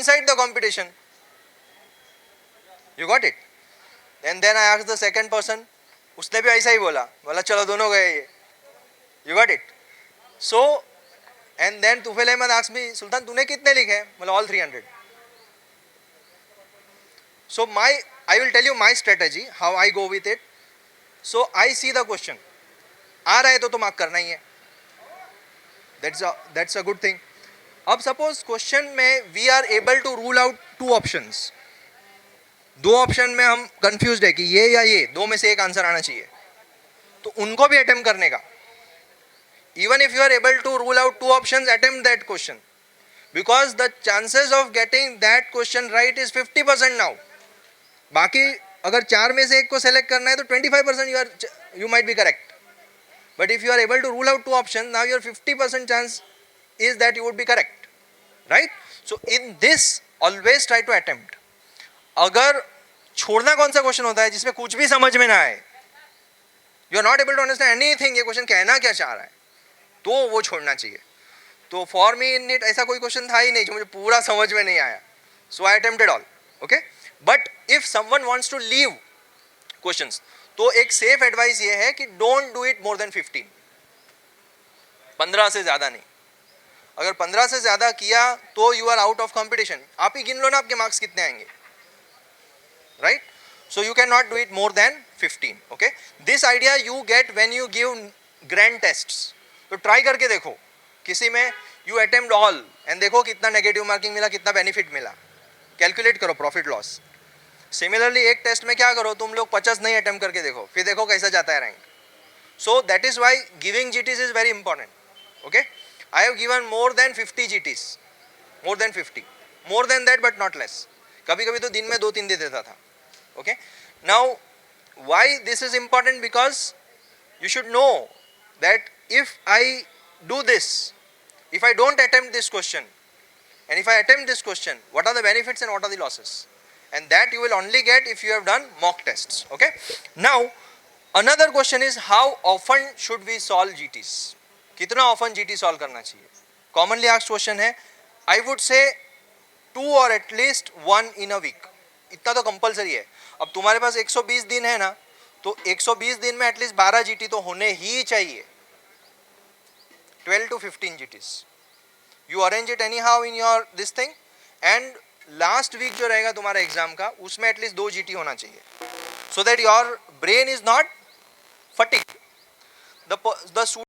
inside the competition. You got it? And then I asked the second person, उसने भी ऐसा ही बोला, बोला चलो दोनों गए ये. You got it? So, and then Tufail Ahmed asked me, Sultan तूने कितने लिखे? बोला all 300. So I will tell you my strategy, how I go with it. So I see the question. आ रहा है तो मार्क करना ही है. That's a good thing. अब सपोज क्वेश्चन में we are able to rule out 2 options. 2 option में हम confused है कि ये या ये, 2 में से एक आंसर आना चाहिए, तो उनको भी अटेम्प्ट करने का. Even if you are able to rule out 2 options, attempt that question, because the chances of getting that question right is 50% now. बाकी अगर 4 में से एक को सेलेक्ट करना है तो 25% you might be correct. But if you are able to rule out 2 options, now your 50% chance is that you would be correct, right? So in this, always try to attempt. अगर छोड़ना कौन सा question होता है जिसमें कुछ भी समझ में ना आए, you are not able to understand anything, ये क्वेश्चन कहना क्या चाह रहा है, तो वो छोड़ना चाहिए. तो फॉर मी इन इट ऐसा कोई क्वेश्चन था ही नहीं जो मुझे पूरा समझ में नहीं आया. So I attempted all. Okay, but if someone wants to leave questions, तो एक सेफ एडवाइस ये है कि don't do it more than 15. 15 से ज़्यादा नहीं. अगर 15 से ज़्यादा किया तो you are out of competition. आप ही गिन लो ना आपके मार्क्स कितने आएंगे, right? So you can not do it more than 15. Okay, this idea you get when you give grand tests. तो ट्राई करके देखो, किसी में यू अटेम्प्ट ऑल एंड देखो कितना नेगेटिव मार्किंग मिला, कितना बेनिफिट मिला. कैलकुलेट करो प्रॉफिट लॉस. सिमिलरली एक टेस्ट में क्या करो, तुम लोग 50 नहीं अटेम्प्ट करके देखो, फिर देखो कैसा जाता है rank. So that is why giving GTs is very important. Okay, I have given more than 50 GTs, more than 50, more than that but not less. कभी कभी तो दिन में 2-3 दे देता था. Okay, now why this is important, because you should know that if I do this, if I don't attempt this question and if I attempt this question, what are the benefits and what are the losses? And that you will only get if you have done mock tests. Okay, now another question is, how often should we solve GTs? कितना often GT solve करना चाहिए? Commonly asked question है. I would say 2 or at least 1 in a week. इतना तो compulsory है. अब तुम्हारे पास 120 दिन है ना, तो 120 दिन में एटलीस्ट 12 GT तो होने ही चाहिए. 12 to 15 GTs. You arrange it anyhow in your this thing, and last week जो रहेगा तुम्हारा एग्जाम का, उसमें एटलीस्ट 2 GT होना चाहिए, so that your brain is not fatigued. The